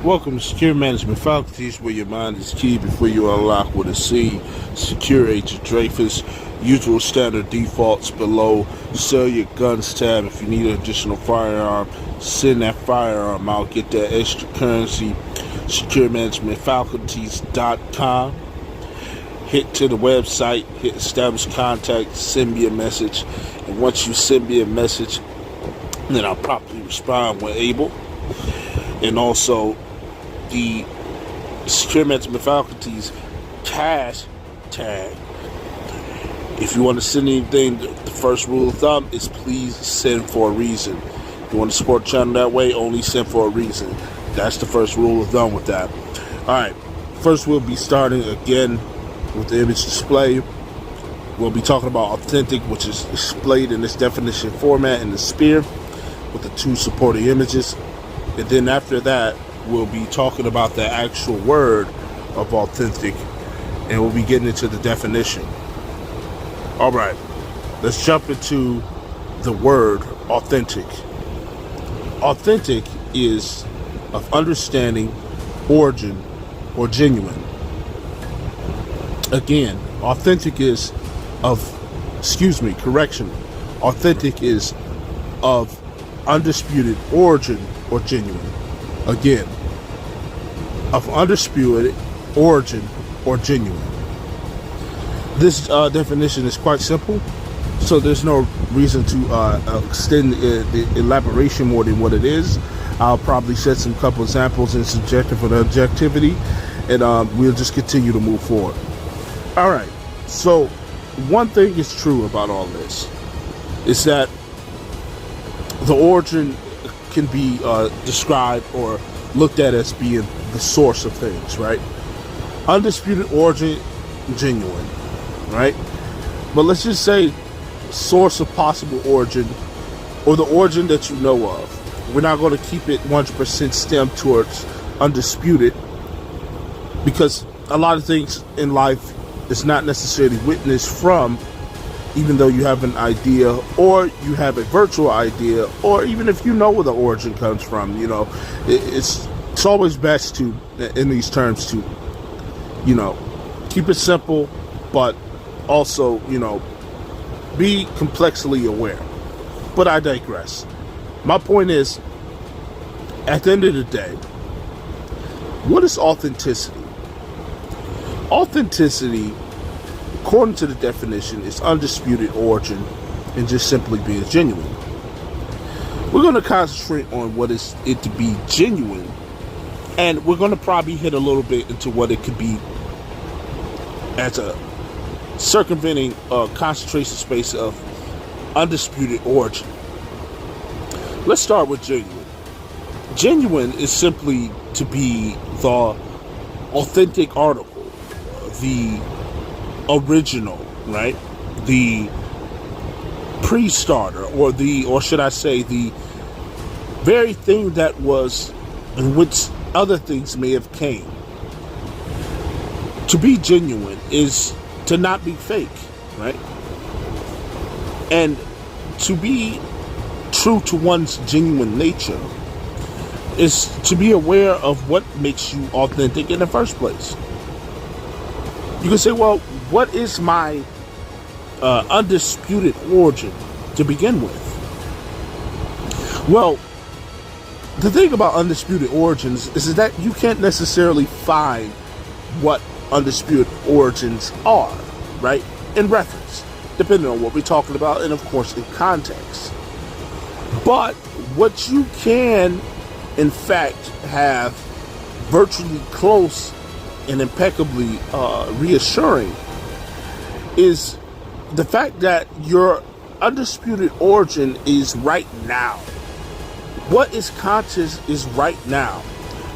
Welcome to Secure Management Faculties, where your mind is key before you unlock with a C. Secure Agent Dreyfus. Usual standard defaults below. Sell your guns tab. If you need an additional firearm, send that firearm out. Get that extra currency. SecureManagementFaculties.com. Hit to the website, hit establish contact, send me a message. And once you send me a message, then I'll promptly respond when able. And also, the Secure Management Faculties cash tag. If you want to send anything, the first rule of thumb is please send for a reason. If you want to support the channel that way, only send for a reason. That's the first rule of thumb with that. Alright, first we'll be starting again with the image display. We'll be talking about authentic, which is displayed in this definition format in the sphere with the two supporting images. And then after that, we'll be talking about the actual word of authentic, and we'll be getting into the definition. All right, let's jump into the word authentic. Authentic is of understanding, origin, or genuine. Again, authentic is authentic is of undisputed origin or genuine. Again, of undisputed origin or genuine. This definition is quite simple, so there's no reason to extend the elaboration more than what it is. I'll probably set some couple examples in subjective and objectivity, and we'll just continue to move forward. All right, so one thing is true about all this is that the origin can be described or looked at as being the source of things, right? Undisputed origin, genuine, right? But let's just say source of possible origin, or the origin that you know of. We're not going to keep it 100% stem towards undisputed, because a lot of things in life is not necessarily witnessed from, even though you have an idea or you have a virtual idea, or even if you know where the origin comes from. You know, it's always best to, in these terms, to, you know, keep it simple, but also, you know, be complexly aware. But I digress. My point is, at the end of the day, what is authenticity? Authenticity, according to the definition, is undisputed origin and just simply being genuine. We're going to concentrate on what is it to be genuine, and we're going to probably hit a little bit into what it could be as a circumventing concentration space of undisputed origin. Let's start with genuine. Genuine is simply to be the authentic article, the original, right? The pre-starter, or should I say the very thing that was in which other things may have came. To be genuine is to not be fake, right? And to be true to one's genuine nature is to be aware of what makes you authentic in the first place. You can say, well, what is my undisputed origin to begin with? Well, the thing about undisputed origins is that you can't necessarily find what undisputed origins are, right? In reference, depending on what we're talking about, and of course in context. But what you can, in fact, have virtually close and impeccably reassuring is the fact that your undisputed origin is right now. What is conscious is right now.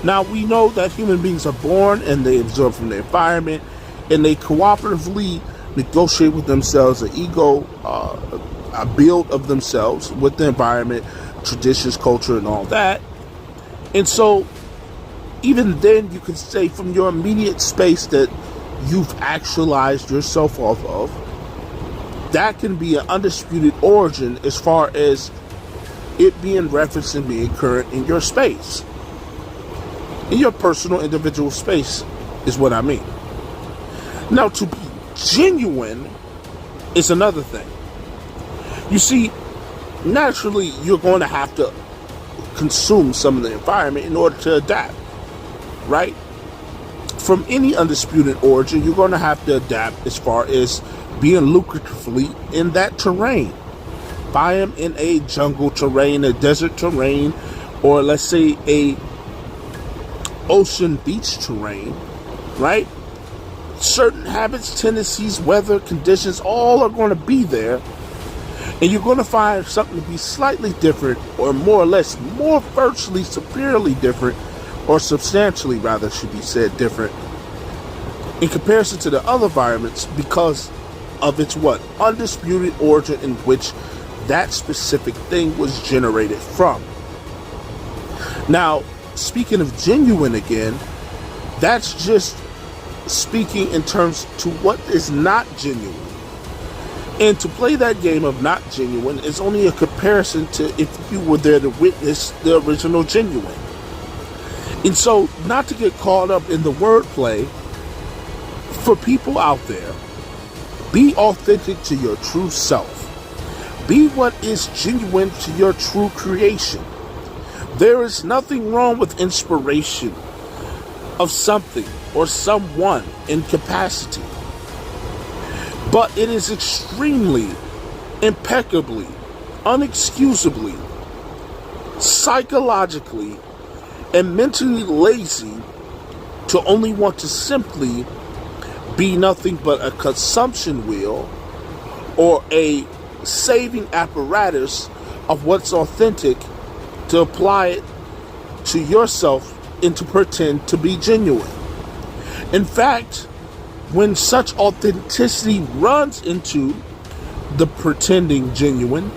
Now, we know that human beings are born and they absorb from their environment, and they cooperatively negotiate with themselves an ego, a build of themselves with the environment, traditions, culture, and all that. And so even then, you can say from your immediate space that you've actualized yourself off of, that can be an undisputed origin as far as it being referenced and being current in your space. in your personal individual space is what I mean. Now, to be genuine is another thing. You see, naturally, you're going to have to consume some of the environment in order to adapt, right? From any undisputed origin, you're going to have to adapt as far as being lucratively in that terrain. If I am in a jungle terrain, a desert terrain, or let's say a ocean beach terrain, right? Certain habits, tendencies, weather, conditions, all are going to be there. And you're going to find something to be slightly different, or more or less, more virtually, superiorly different, or substantially, rather, should be said, different in comparison to the other environments because of its what? Undisputed origin in which that specific thing was generated from. Now, speaking of genuine again, that's just speaking in terms to what is not genuine. And to play that game of not genuine is only a comparison to if you were there to witness the original genuine. And so, not to get caught up in the wordplay, for people out there, be authentic to your true self. Be what is genuine to your true creation. There is nothing wrong with inspiration of something or someone in capacity. But it is extremely, impeccably, unexcusably, psychologically, and mentally lazy to only want to simply be nothing but a consumption wheel or a saving apparatus of what's authentic to apply it to yourself and to pretend to be genuine. In fact, when such authenticity runs into the pretending genuine,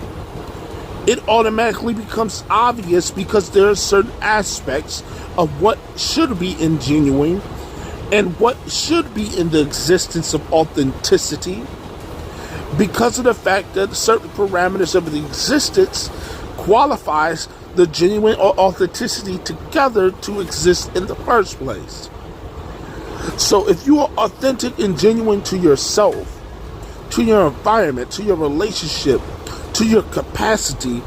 it automatically becomes obvious because there are certain aspects of what should be in genuine and what should be in the existence of authenticity because of the fact that certain parameters of the existence qualifies the genuine or authenticity together to exist in the first place. So if you are authentic and genuine to yourself, to your environment, to your relationship, to your capacity,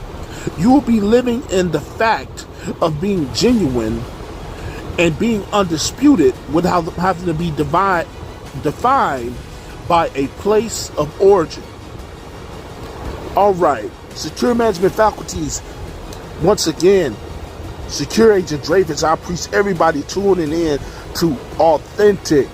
you will be living in the fact of being genuine and being undisputed without having to be defined by a place of origin. All right, secure management faculties. Once again, Secure Agent Dreyfuse, I appreciate everybody tuning in to Authentic.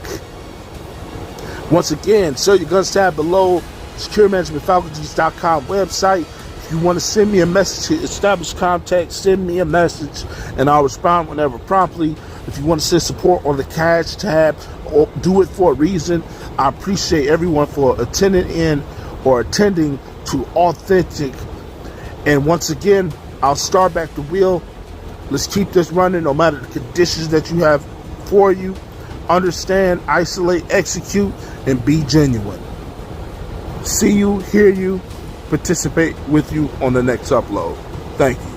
Once again, sell your guns tab below, securemanagementfaculties.com website. If you want to send me a message to establish contact, send me a message and I'll respond whenever promptly. If you want to send support on the cash tab, or do it for a reason. I appreciate everyone for attending to Authentic. And once again, I'll start back the wheel. Let's keep this running no matter the conditions that you have for you. Understand, isolate, execute, and be genuine. See you, hear you, participate with you on the next upload. Thank you.